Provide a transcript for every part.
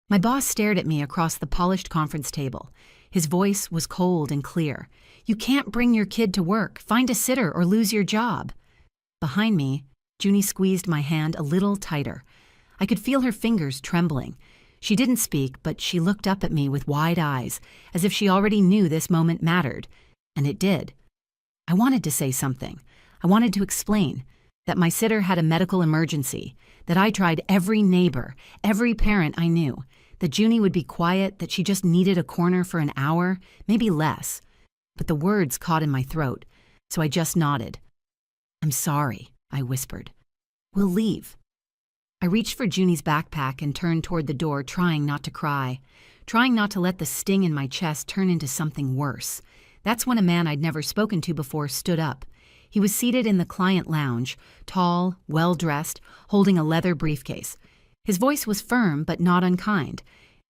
My boss stared at me across the polished conference table. His voice was cold and clear. "You can't bring your kid to work. Find a sitter or lose your job." Behind me, Junie squeezed my hand a little tighter. I could feel her fingers trembling. She didn't speak, but she looked up at me with wide eyes, as if she already knew this moment mattered. And it did. I wanted to say something. I wanted to explain that my sitter had a medical emergency, that I tried every neighbor, every parent I knew, that Junie would be quiet, that she just needed a corner for an hour, maybe less. But the words caught in my throat, so I just nodded. "I'm sorry," I whispered. "We'll leave." I reached for Junie's backpack and turned toward the door, trying not to cry, trying not to let the sting in my chest turn into something worse. That's when a man I'd never spoken to before stood up. He was seated in the client lounge, tall, well-dressed, holding a leather briefcase. His voice was firm but not unkind.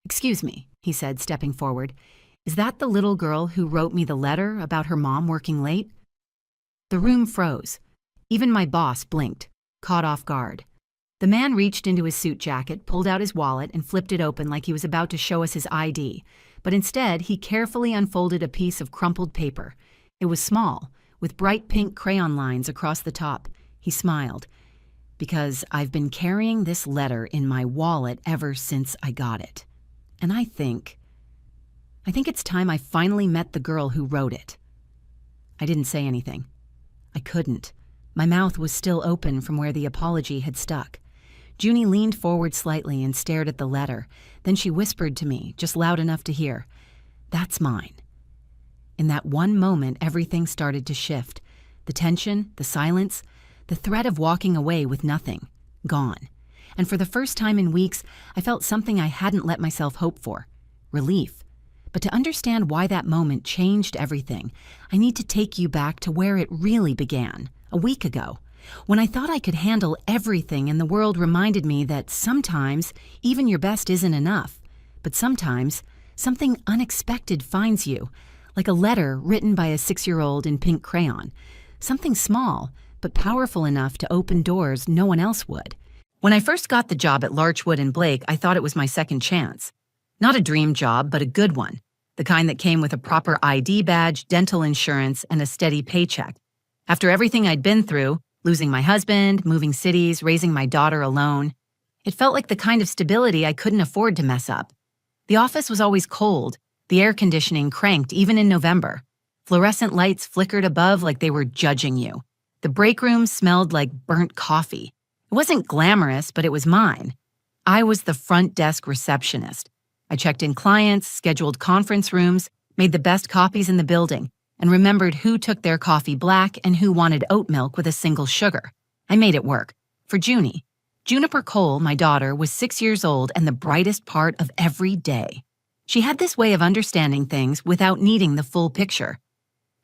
"Excuse me," he said, stepping forward. "Is that the little girl who wrote me the letter about her mom working late?" The room froze. Even my boss blinked, caught off guard. The man reached into his suit jacket, pulled out his wallet, and flipped it open like he was about to show us his ID. But instead, he carefully unfolded a piece of crumpled paper. It was small, with bright pink crayon lines across the top. He smiled. "Because I've been carrying this letter in my wallet ever since I got it. And I think it's time I finally met the girl who wrote it." I didn't say anything. I couldn't. My mouth was still open from where the apology had stuck. Junie leaned forward slightly and stared at the letter. Then she whispered to me, just loud enough to hear, "That's mine." In that one moment, everything started to shift. The tension, the silence, the threat of walking away with nothing, gone. And for the first time in weeks, I felt something I hadn't let myself hope for: relief. But to understand why that moment changed everything, I need to take you back to where it really began, a week ago, when I thought I could handle everything and the world reminded me that sometimes even your best isn't enough. But sometimes something unexpected finds you, like a letter written by a 6-year-old in pink crayon. Something small, but powerful enough to open doors no one else would. When I first got the job at Larchwood and Blake, I thought it was my second chance. Not a dream job, but a good one. The kind that came with a proper ID badge, dental insurance, and a steady paycheck. After everything I'd been through, losing my husband, moving cities, raising my daughter alone, it felt like the kind of stability I couldn't afford to mess up. The office was always cold, the air conditioning cranked even in November. Fluorescent lights flickered above like they were judging you. The break room smelled like burnt coffee. It wasn't glamorous, but it was mine. I was the front desk receptionist. I checked in clients, scheduled conference rooms, made the best copies in the building, and remembered who took their coffee black and who wanted oat milk with a single sugar. I made it work. For Junie. Juniper Cole, my daughter, was 6 years old and the brightest part of every day. She had this way of understanding things without needing the full picture.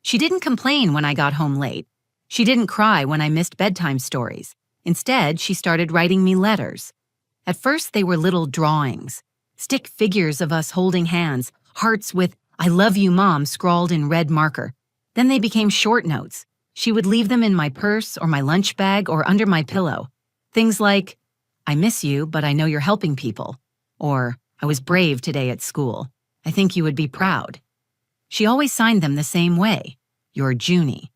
She didn't complain when I got home late. She didn't cry when I missed bedtime stories. Instead, she started writing me letters. At first, they were little drawings, stick figures of us holding hands, hearts with "I love you, Mom" scrawled in red marker. Then they became short notes. She would leave them in my purse or my lunch bag or under my pillow. Things like, "I miss you, but I know you're helping people." Or, "I was brave today at school. I think you would be proud." She always signed them the same way: "Your Junie."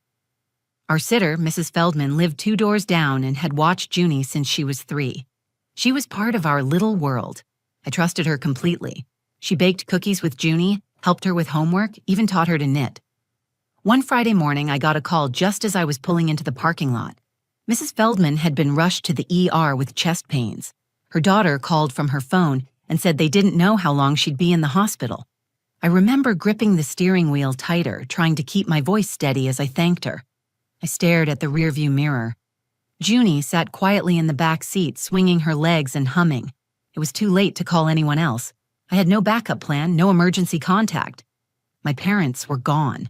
Our sitter, Mrs. Feldman, lived 2 doors down and had watched Junie since she was 3. She was part of our little world. I trusted her completely. She baked cookies with Junie, helped her with homework, even taught her to knit. One Friday morning, I got a call just as I was pulling into the parking lot. Mrs. Feldman had been rushed to the ER with chest pains. Her daughter called from her phone and said they didn't know how long she'd be in the hospital. I remember gripping the steering wheel tighter, trying to keep my voice steady as I thanked her. I stared at the rearview mirror. Junie sat quietly in the back seat, swinging her legs and humming. It was too late to call anyone else. I had no backup plan, no emergency contact. My parents were gone.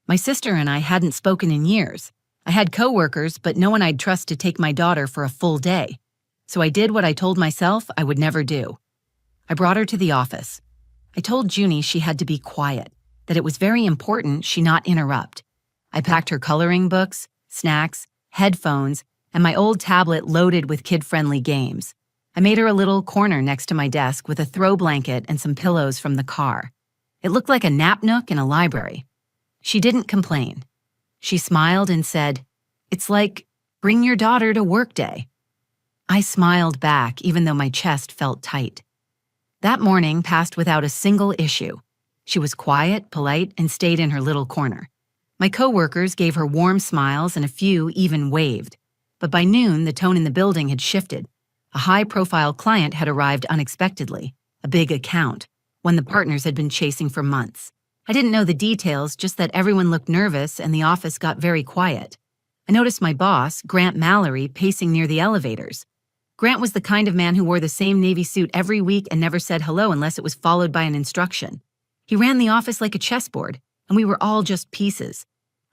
My sister and I hadn't spoken in years. I had coworkers, but no one I'd trust to take my daughter for a full day. So I did what I told myself I would never do. I brought her to the office. I told Junie she had to be quiet, that it was very important she not interrupt. I packed her coloring books, snacks, headphones, and my old tablet loaded with kid-friendly games. I made her a little corner next to my desk with a throw blanket and some pillows from the car. It looked like a nap nook in a library. She didn't complain. She smiled and said, "It's like, bring your daughter to work day." I smiled back, even though my chest felt tight. That morning passed without a single issue. She was quiet, polite, and stayed in her little corner. My coworkers gave her warm smiles and a few even waved. But by noon, the tone in the building had shifted. A high-profile client had arrived unexpectedly, a big account, one the partners had been chasing for months. I didn't know the details, just that everyone looked nervous and the office got very quiet. I noticed my boss, Grant Mallory, pacing near the elevators. Grant was the kind of man who wore the same navy suit every week and never said hello unless it was followed by an instruction. He ran the office like a chessboard, and we were all just pieces.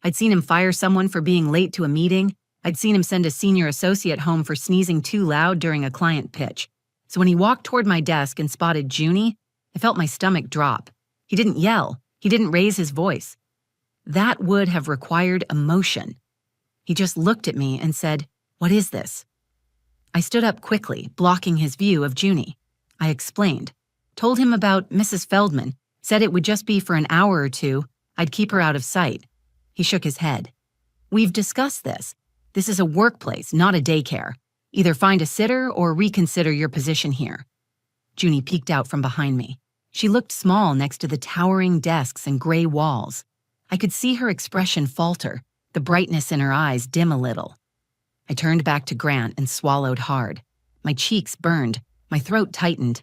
I'd seen him fire someone for being late to a meeting. I'd seen him send a senior associate home for sneezing too loud during a client pitch. So when he walked toward my desk and spotted Junie, I felt my stomach drop. He didn't yell. He didn't raise his voice. That would have required emotion. He just looked at me and said, "What is this?" I stood up quickly, blocking his view of Junie. I explained, told him about Mrs. Feldman, said it would just be for an hour or two. I'd keep her out of sight. He shook his head. "We've discussed this. This is a workplace, not a daycare. Either find a sitter or reconsider your position here." Junie peeked out from behind me. She looked small next to the towering desks and gray walls. I could see her expression falter, the brightness in her eyes dim a little. I turned back to Grant and swallowed hard. My cheeks burned, my throat tightened.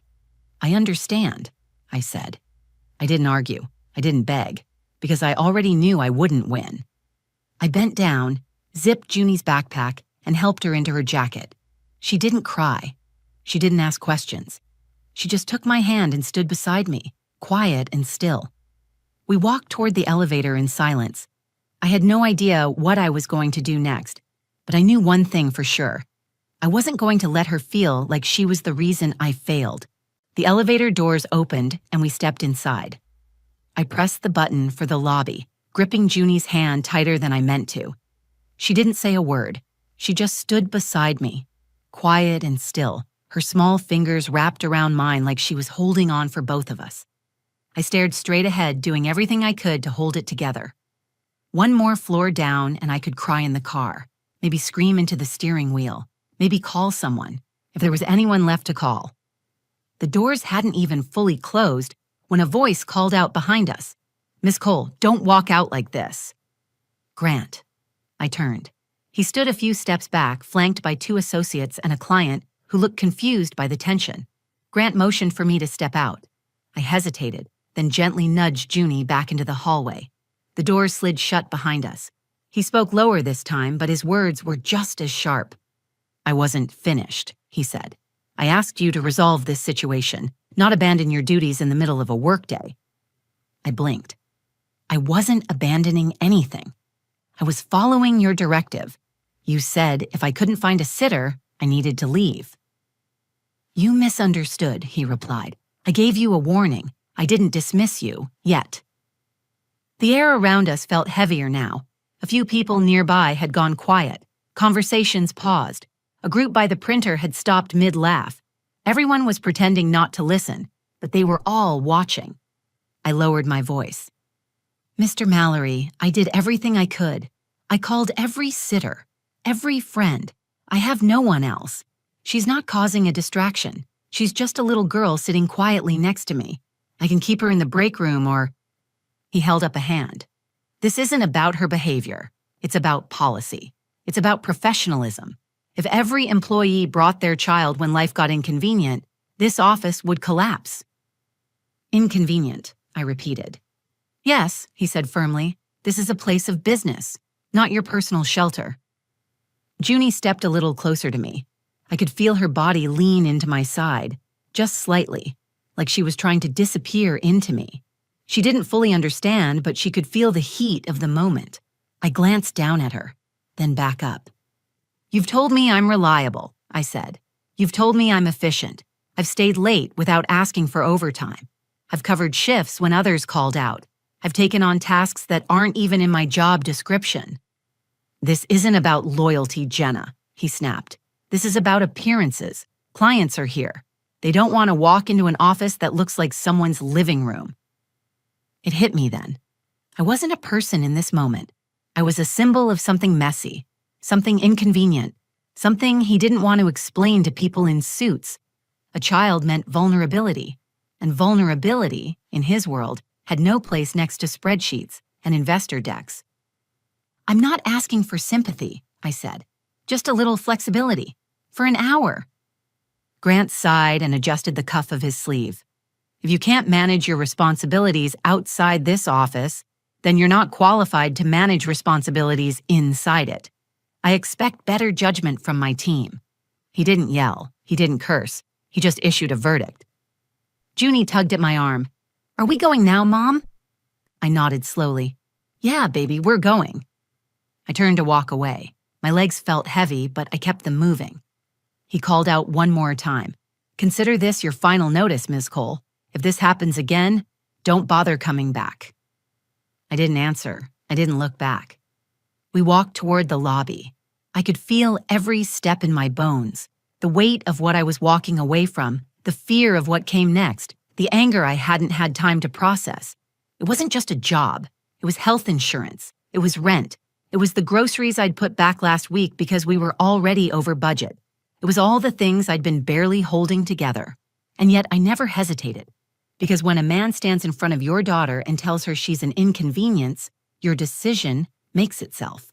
"I understand," I said. I didn't argue. I didn't beg, because I already knew I wouldn't win. I bent down, zipped Junie's backpack, and helped her into her jacket. She didn't cry. She didn't ask questions. She just took my hand and stood beside me, quiet and still. We walked toward the elevator in silence. I had no idea what I was going to do next, but I knew one thing for sure. I wasn't going to let her feel like she was the reason I failed. The elevator doors opened and we stepped inside. I pressed the button for the lobby, gripping Junie's hand tighter than I meant to. She didn't say a word. She just stood beside me, quiet and still, her small fingers wrapped around mine like she was holding on for both of us. I stared straight ahead, doing everything I could to hold it together. One more floor down and I could cry in the car, maybe scream into the steering wheel, maybe call someone, if there was anyone left to call. The doors hadn't even fully closed when a voice called out behind us, "Miss Cole, don't walk out like this." Grant. I turned. He stood a few steps back, flanked by 2 associates and a client who looked confused by the tension. Grant motioned for me to step out. I hesitated, then gently nudged Junie back into the hallway. The doors slid shut behind us. He spoke lower this time, but his words were just as sharp. "I wasn't finished," he said. "I asked you to resolve this situation, not abandon your duties in the middle of a workday." I blinked. I wasn't abandoning anything. I was following your directive. You said if I couldn't find a sitter, I needed to leave. "You misunderstood," he replied. "I gave you a warning. I didn't dismiss you, yet." The air around us felt heavier now. A few people nearby had gone quiet. Conversations paused. A group by the printer had stopped mid-laugh. Everyone was pretending not to listen, but they were all watching. I lowered my voice. "Mr. Mallory, I did everything I could. I called every sitter, every friend. I have no one else. She's not causing a distraction. She's just a little girl sitting quietly next to me. I can keep her in the break room or—" He held up a hand. "This isn't about her behavior. It's about policy. It's about professionalism. If every employee brought their child when life got inconvenient, this office would collapse." "Inconvenient," I repeated. "Yes," he said firmly. "This is a place of business, not your personal shelter." Junie stepped a little closer to me. I could feel her body lean into my side, just slightly, like she was trying to disappear into me. She didn't fully understand, but she could feel the heat of the moment. I glanced down at her, then back up. "You've told me I'm reliable," I said. "You've told me I'm efficient. I've stayed late without asking for overtime. I've covered shifts when others called out. I've taken on tasks that aren't even in my job description." "This isn't about loyalty, Jenna," he snapped. "This is about appearances. Clients are here. They don't want to walk into an office that looks like someone's living room. It hit me then. I wasn't a person in this moment. I was a symbol of something messy, something inconvenient, something he didn't want to explain to people in suits. A child meant vulnerability, and vulnerability, in his world, had no place next to spreadsheets and investor decks. "I'm not asking for sympathy," I said. "Just a little flexibility. For an hour." Grant sighed and adjusted the cuff of his sleeve. "If you can't manage your responsibilities outside this office, then you're not qualified to manage responsibilities inside it. I expect better judgment from my team." He didn't yell. He didn't curse. He just issued a verdict. Junie tugged at my arm. "Are we going now, Mom?" I nodded slowly. "Yeah, baby, we're going." I turned to walk away. My legs felt heavy, but I kept them moving. He called out one more time. "Consider this your final notice, Ms. Cole. If this happens again, don't bother coming back." I didn't answer. I didn't look back. We walked toward the lobby. I could feel every step in my bones, the weight of what I was walking away from, the fear of what came next, the anger I hadn't had time to process. It wasn't just a job. It was health insurance. It was rent. It was the groceries I'd put back last week because we were already over budget. It was all the things I'd been barely holding together. And yet I never hesitated. Because when a man stands in front of your daughter and tells her she's an inconvenience, your decision makes itself.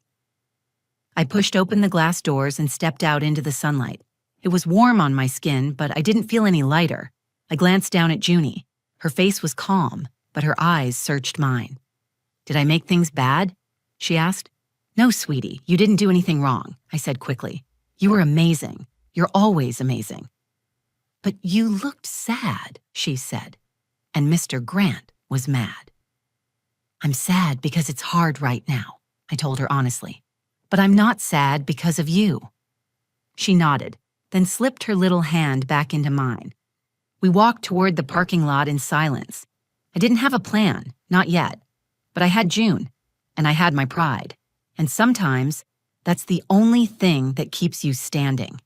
I pushed open the glass doors and stepped out into the sunlight. It was warm on my skin, but I didn't feel any lighter. I glanced down at Junie. Her face was calm, but her eyes searched mine. "Did I make things bad?" she asked. "No, sweetie, you didn't do anything wrong," I said quickly. "You were amazing. You're always amazing." "But you looked sad," she said. And Mr. Grant was mad. "I'm sad because it's hard right now," I told her honestly. "But I'm not sad because of you." She nodded, then slipped her little hand back into mine. We walked toward the parking lot in silence. I didn't have a plan, not yet. But I had June, and I had my pride. And sometimes, that's the only thing that keeps you standing.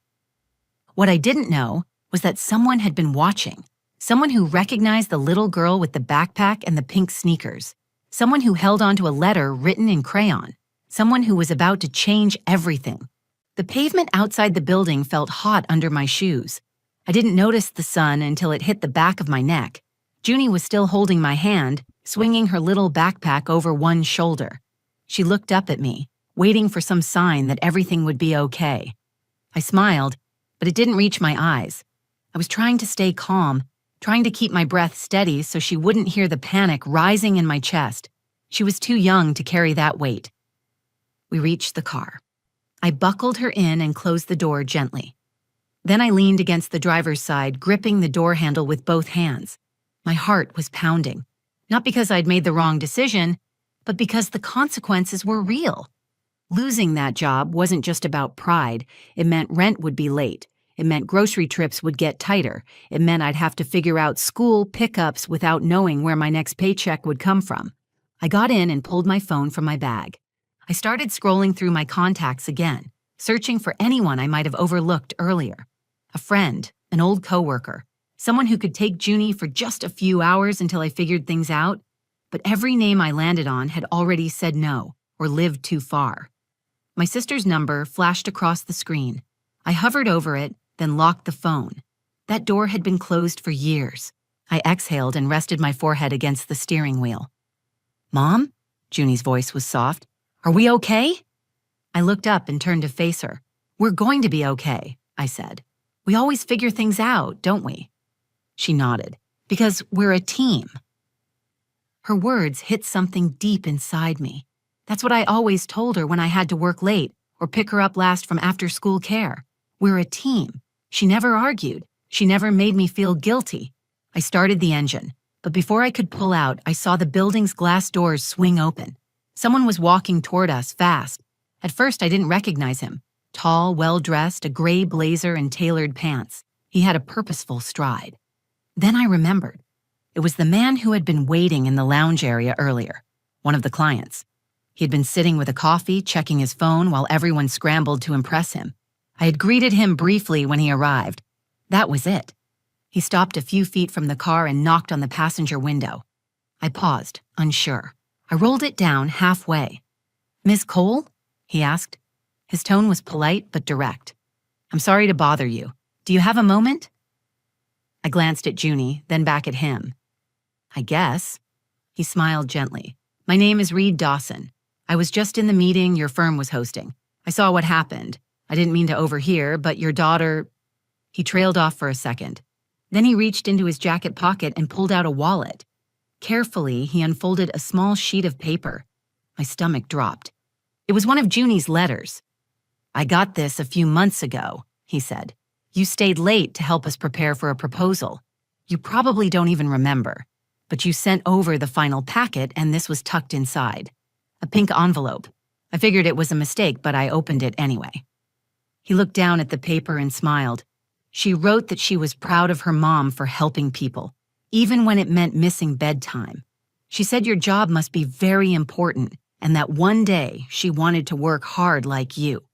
What I didn't know was that someone had been watching. Someone who recognized the little girl with the backpack and the pink sneakers. Someone who held onto a letter written in crayon. Someone who was about to change everything. The pavement outside the building felt hot under my shoes. I didn't notice the sun until it hit the back of my neck. Junie was still holding my hand, swinging her little backpack over one shoulder. She looked up at me, waiting for some sign that everything would be okay. I smiled, but it didn't reach my eyes. I was trying to stay calm, trying to keep my breath steady so she wouldn't hear the panic rising in my chest. She was too young to carry that weight. We reached the car. I buckled her in and closed the door gently. Then I leaned against the driver's side, gripping the door handle with both hands. My heart was pounding, not because I'd made the wrong decision, but because the consequences were real. Losing that job wasn't just about pride. It meant rent would be late. It meant grocery trips would get tighter. It meant I'd have to figure out school pickups without knowing where my next paycheck would come from. I got in and pulled my phone from my bag. I started scrolling through my contacts again, searching for anyone I might have overlooked earlier. A friend, an old coworker, someone who could take Junie for just a few hours until I figured things out. But every name I landed on had already said no or lived too far. My sister's number flashed across the screen. I hovered over it, then locked the phone. That door had been closed for years. I exhaled and rested my forehead against the steering wheel. "Mom?" Junie's voice was soft. "Are we okay?" I looked up and turned to face her. "We're going to be okay," I said. "We always figure things out, don't we?" She nodded. "Because we're a team." Her words hit something deep inside me. That's what I always told her when I had to work late or pick her up last from after-school care. We're a team. She never argued. She never made me feel guilty. I started the engine, but before I could pull out, I saw the building's glass doors swing open. Someone was walking toward us fast. At first, I didn't recognize him. Tall, well-dressed, a gray blazer and tailored pants. He had a purposeful stride. Then I remembered. It was the man who had been waiting in the lounge area earlier, one of the clients. He had been sitting with a coffee, checking his phone while everyone scrambled to impress him. I had greeted him briefly when he arrived. That was it. He stopped a few feet from the car and knocked on the passenger window. I paused, unsure. I rolled it down halfway. "Miss Cole?" he asked. His tone was polite but direct. "I'm sorry to bother you. Do you have a moment?" I glanced at Junie, then back at him. "I guess." He smiled gently. "My name is Reed Dawson. I was just in the meeting your firm was hosting. I saw what happened. I didn't mean to overhear, but your daughter—" He trailed off for a second. Then he reached into his jacket pocket and pulled out a wallet. Carefully, he unfolded a small sheet of paper. My stomach dropped. It was one of Junie's letters. "I got this a few months ago," he said. "You stayed late to help us prepare for a proposal. You probably don't even remember, but you sent over the final packet and this was tucked inside. A pink envelope. I figured it was a mistake, but I opened it anyway." He looked down at the paper and smiled. She wrote that she was proud of her mom for helping people, even when it meant missing bedtime. She said your job must be very important and that one day she wanted to work hard like you.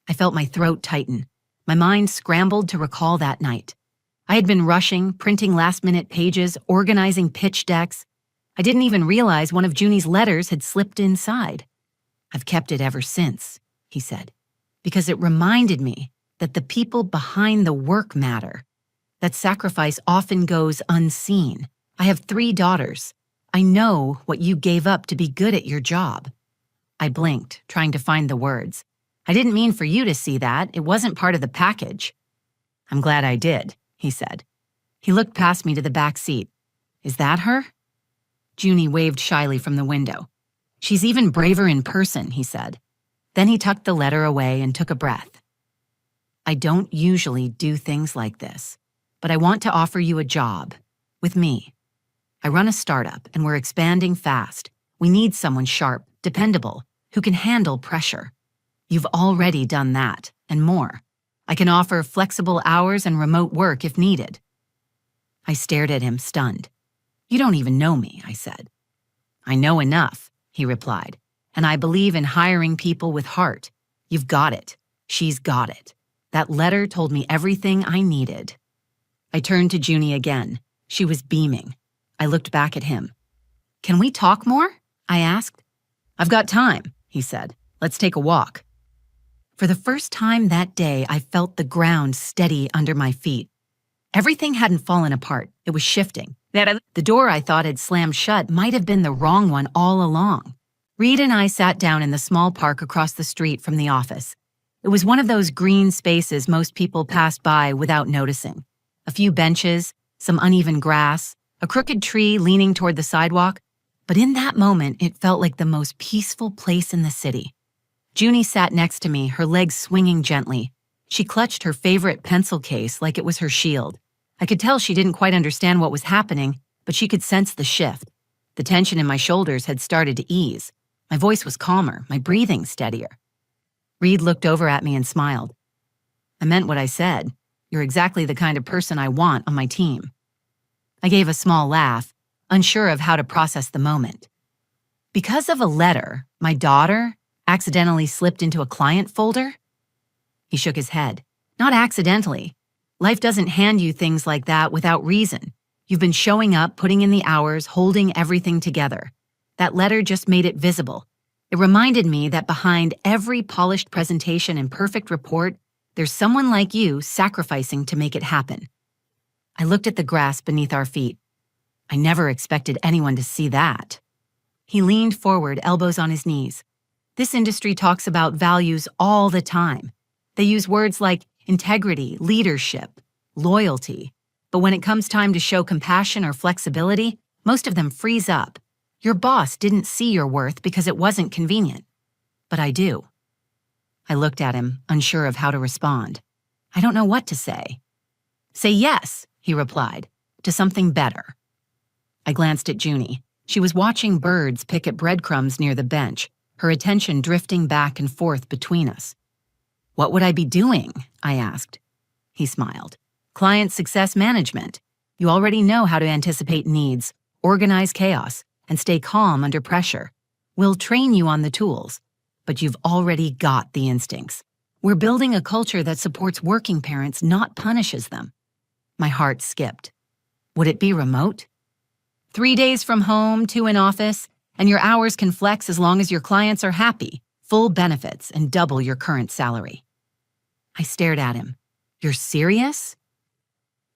I felt my throat tighten. My mind scrambled to recall that night. I had been rushing, printing last-minute pages, organizing pitch decks. I didn't even realize one of Junie's letters had slipped inside. "I've kept it ever since," he said, "because it reminded me that the people behind the work matter. That sacrifice often goes unseen. I have 3 daughters. I know what you gave up to be good at your job." I blinked, trying to find the words. "I didn't mean for you to see that. It wasn't part of the package." "I'm glad I did," he said. He looked past me to the back seat. "Is that her?" Junie waved shyly from the window. "She's even braver in person," he said. Then he tucked the letter away and took a breath. "I don't usually do things like this, but I want to offer you a job. With me. I run a startup and we're expanding fast. We need someone sharp, dependable, who can handle pressure. You've already done that, and more. I can offer flexible hours and remote work if needed." I stared at him, stunned. "You don't even know me," I said. "I know enough," he replied, "and I believe in hiring people with heart. You've got it. She's got it. That letter told me everything I needed." I turned to Junie again. She was beaming. I looked back at him. "Can we talk more?" I asked. "I've got time," he said. "Let's take a walk." For the first time that day, I felt the ground steady under my feet. Everything hadn't fallen apart. It was shifting. The door I thought had slammed shut might have been the wrong one all along. Reed and I sat down in the small park across the street from the office. It was one of those green spaces most people passed by without noticing. A few benches, some uneven grass, a crooked tree leaning toward the sidewalk. But in that moment, it felt like the most peaceful place in the city. Junie sat next to me, her legs swinging gently. She clutched her favorite pencil case like it was her shield. I could tell she didn't quite understand what was happening, but she could sense the shift. The tension in my shoulders had started to ease. My voice was calmer, my breathing steadier. Reed looked over at me and smiled. "I meant what I said. You're exactly the kind of person I want on my team." I gave a small laugh, unsure of how to process the moment. "Because of a letter, my daughter accidentally slipped into a client folder?" He shook his head. "Not accidentally. Life doesn't hand you things like that without reason. You've been showing up, putting in the hours, holding everything together. That letter just made it visible. It reminded me that behind every polished presentation and perfect report, there's someone like you sacrificing to make it happen." I looked at the grass beneath our feet. I never expected anyone to see that. He leaned forward, elbows on his knees. "This industry talks about values all the time. They use words like integrity, leadership, loyalty. But when it comes time to show compassion or flexibility, most of them freeze up. Your boss didn't see your worth because it wasn't convenient. But I do." I looked at him, unsure of how to respond. I don't know what to say. "Say yes," he replied, "to something better." I glanced at Junie. She was watching birds pick at breadcrumbs near the bench, her attention drifting back and forth between us. "What would I be doing?" I asked. He smiled. "Client success management. You already know how to anticipate needs, organize chaos, and stay calm under pressure. We'll train you on the tools, but you've already got the instincts. We're building a culture that supports working parents, not punishes them. My heart skipped. Would it be remote? 3 days from home, 2 in office, and your hours can flex as long as your clients are happy, full benefits, and double your current salary. I stared at him. You're serious?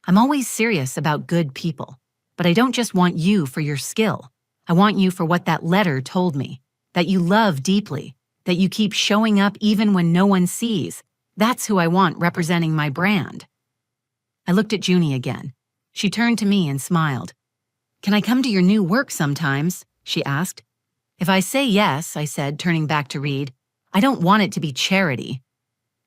I'm always serious about good people, but I don't just want you for your skill. I want you for what that letter told me, that you love deeply, that you keep showing up even when no one sees. That's who I want representing my brand. I looked at Junie again. She turned to me and smiled. Can I come to your new work sometimes? She asked. If I say yes, I said, turning back to Reed, I don't want it to be charity.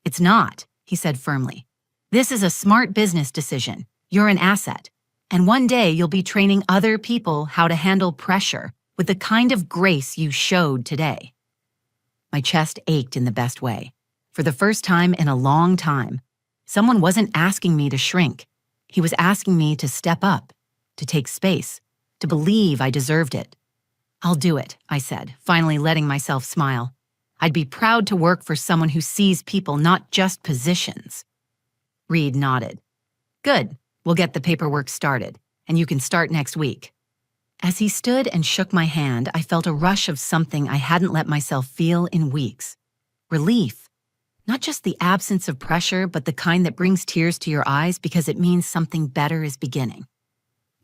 It's not, he said firmly. This is a smart business decision. You're an asset. And one day you'll be training other people how to handle pressure with the kind of grace you showed today. My chest ached in the best way. For the first time in a long time, someone wasn't asking me to shrink. He was asking me to step up, to take space, to believe I deserved it. I'll do it, I said, finally letting myself smile. I'd be proud to work for someone who sees people, not just positions. Reed nodded. Good, we'll get the paperwork started, and you can start next week. As he stood and shook my hand, I felt a rush of something I hadn't let myself feel in weeks. Relief. Not just the absence of pressure, but the kind that brings tears to your eyes because it means something better is beginning.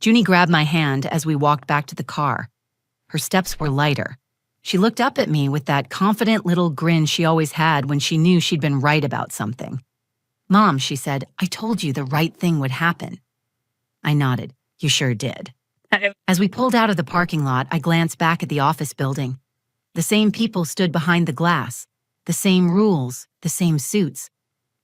Junie grabbed my hand as we walked back to the car. Her steps were lighter. She looked up at me with that confident little grin she always had when she knew she'd been right about something. Mom, she said, I told you the right thing would happen. I nodded. You sure did. As we pulled out of the parking lot, I glanced back at the office building. The same people stood behind the glass. The same rules, the same suits.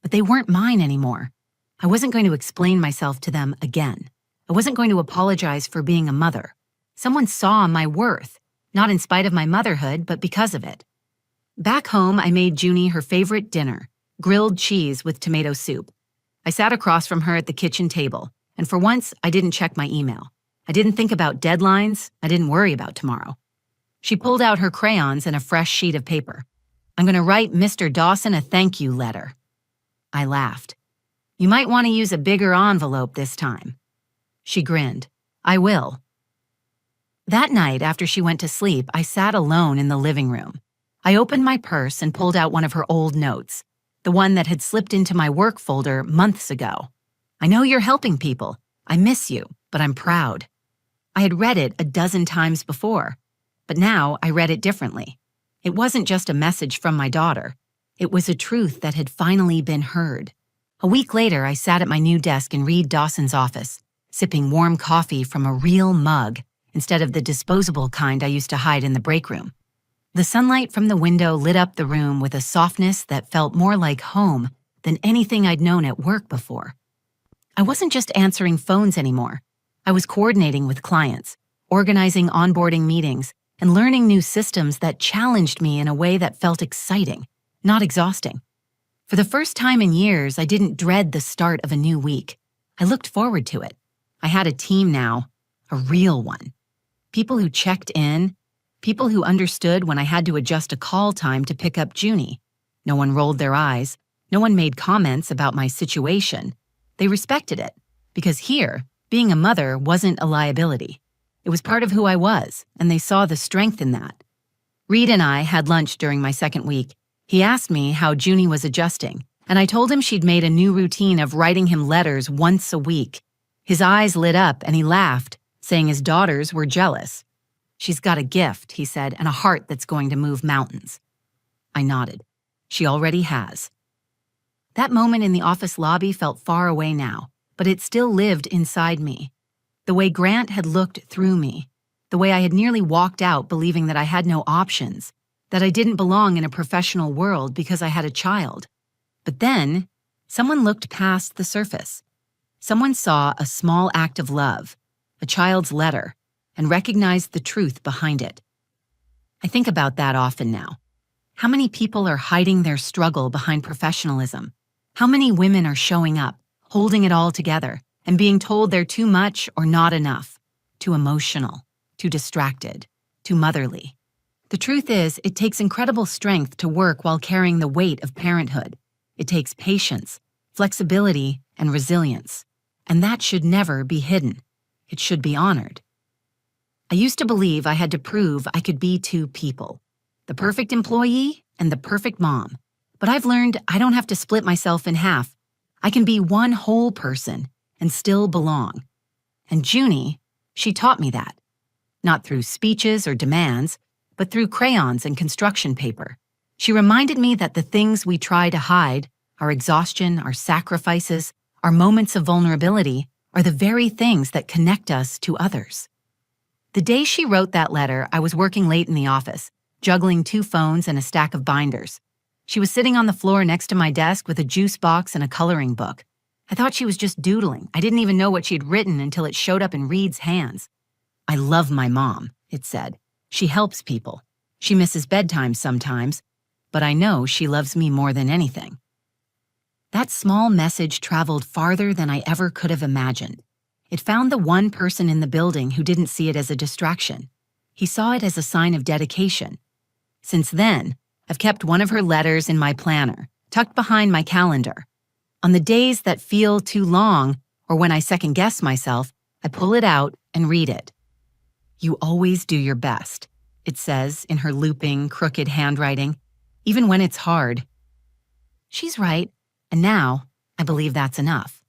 But they weren't mine anymore. I wasn't going to explain myself to them again. I wasn't going to apologize for being a mother. Someone saw my worth, not in spite of my motherhood, but because of it. Back home, I made Junie her favorite dinner, grilled cheese with tomato soup. I sat across from her at the kitchen table, and for once, I didn't check my email. I didn't think about deadlines. I didn't worry about tomorrow. She pulled out her crayons and a fresh sheet of paper. I'm going to write Mr. Dawson a thank you letter. I laughed. You might want to use a bigger envelope this time. She grinned. I will. That night, after she went to sleep, I sat alone in the living room. I opened my purse and pulled out one of her old notes, the one that had slipped into my work folder months ago. I know you're helping people. I miss you, but I'm proud. I had read it a dozen times before, but now I read it differently. It wasn't just a message from my daughter. It was a truth that had finally been heard. A week later, I sat at my new desk in Reed Dawson's office, sipping warm coffee from a real mug instead of the disposable kind I used to hide in the break room. The sunlight from the window lit up the room with a softness that felt more like home than anything I'd known at work before. I wasn't just answering phones anymore. I was coordinating with clients, organizing onboarding meetings, and learning new systems that challenged me in a way that felt exciting, not exhausting. For the first time in years, I didn't dread the start of a new week. I looked forward to it. I had a team now, a real one. People who checked in, people who understood when I had to adjust a call time to pick up Junie. No one rolled their eyes. No one made comments about my situation. They respected it, because here, being a mother wasn't a liability. It was part of who I was, and they saw the strength in that. Reed and I had lunch during my second week. He asked me how Junie was adjusting, and I told him she'd made a new routine of writing him letters once a week. His eyes lit up and he laughed, saying his daughters were jealous. She's got a gift, he said, and a heart that's going to move mountains. I nodded. She already has. That moment in the office lobby felt far away now, but it still lived inside me. The way Grant had looked through me, the way I had nearly walked out believing that I had no options, that I didn't belong in a professional world because I had a child. But then, someone looked past the surface. Someone saw a small act of love, a child's letter, and recognized the truth behind it. I think about that often now. How many people are hiding their struggle behind professionalism? How many women are showing up, holding it all together, and being told they're too much or not enough, too emotional, too distracted, too motherly? The truth is, it takes incredible strength to work while carrying the weight of parenthood. It takes patience, flexibility, and resilience. and that should never be hidden. It should be honored. I used to believe I had to prove I could be two people, the perfect employee and the perfect mom. But I've learned I don't have to split myself in half. I can be one whole person and still belong. And Junie, she taught me that. Not through speeches or demands, but through crayons and construction paper. She reminded me that the things we try to hide, our exhaustion, our sacrifices, our moments of vulnerability, are the very things that connect us to others. The day she wrote that letter, I was working late in the office, juggling 2 phones and a stack of binders. She was sitting on the floor next to my desk with a juice box and a coloring book. I thought she was just doodling. I didn't even know what she'd written until it showed up in Reed's hands. "I love my mom," it said. "She helps people. She misses bedtime sometimes, but I know she loves me more than anything." That small message traveled farther than I ever could have imagined. It found the one person in the building who didn't see it as a distraction. He saw it as a sign of dedication. Since then, I've kept one of her letters in my planner, tucked behind my calendar. On the days that feel too long, or when I second-guess myself, I pull it out and read it. "You always do your best," it says in her looping, crooked handwriting, "even when it's hard." She's right, and now I believe that's enough.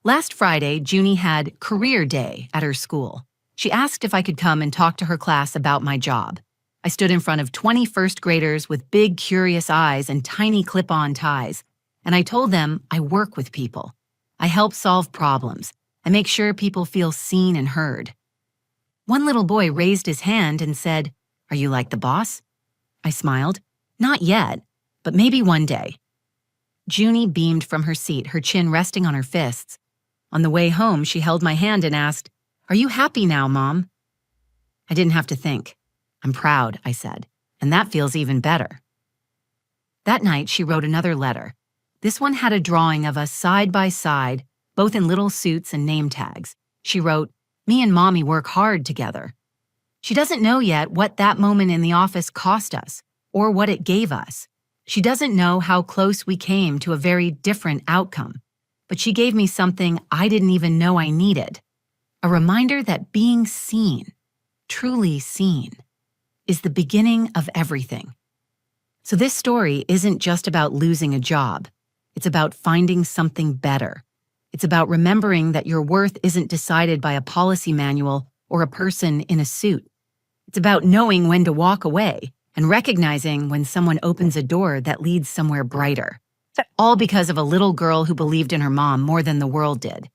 Last Friday, Junie had career day at her school. She asked if I could come and talk to her class about my job. I stood in front of 20 first graders with big, curious eyes and tiny clip-on ties, and I told them I work with people. I help solve problems. I make sure people feel seen and heard. One little boy raised his hand and said, "Are you like the boss?" I smiled. "Not yet, but maybe one day." Junie beamed from her seat, her chin resting on her fists. On the way home, she held my hand and asked, "Are you happy now, Mom?" I didn't have to think. "I'm proud," I said, "and that feels even better." That night, she wrote another letter. This one had a drawing of us side by side, both in little suits and name tags. She wrote, "Me and Mommy work hard together." She doesn't know yet what that moment in the office cost us, or what it gave us. She doesn't know how close we came to a very different outcome. But she gave me something I didn't even know I needed. A reminder that being seen, truly seen, is the beginning of everything. So this story isn't just about losing a job. It's about finding something better. It's about remembering that your worth isn't decided by a policy manual or a person in a suit. It's about knowing when to walk away and recognizing when someone opens a door that leads somewhere brighter. All because of a little girl who believed in her mom more than the world did,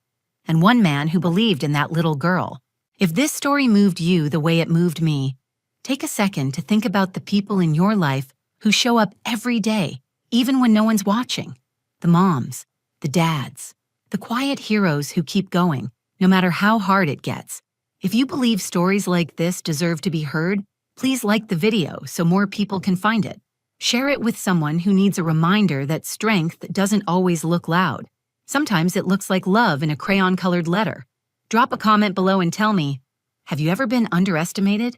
and one man who believed in that little girl. If this story moved you the way it moved me, take a second to think about the people in your life who show up every day, even when no one's watching. The moms, the dads, the quiet heroes who keep going, no matter how hard it gets. If you believe stories like this deserve to be heard, please like the video so more people can find it. Share it with someone who needs a reminder that strength doesn't always look loud. Sometimes it looks like love in a crayon-colored letter. Drop a comment below and tell me, have you ever been underestimated?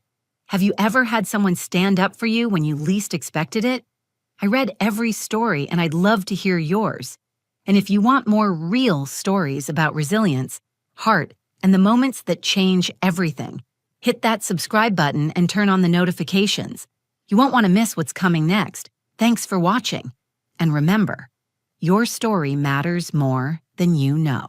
Have you ever had someone stand up for you when you least expected it? I read every story and I'd love to hear yours. And if you want more real stories about resilience, heart, and the moments that change everything, hit that subscribe button and turn on the notifications. You won't want to miss what's coming next. Thanks for watching. And remember, your story matters more than you know.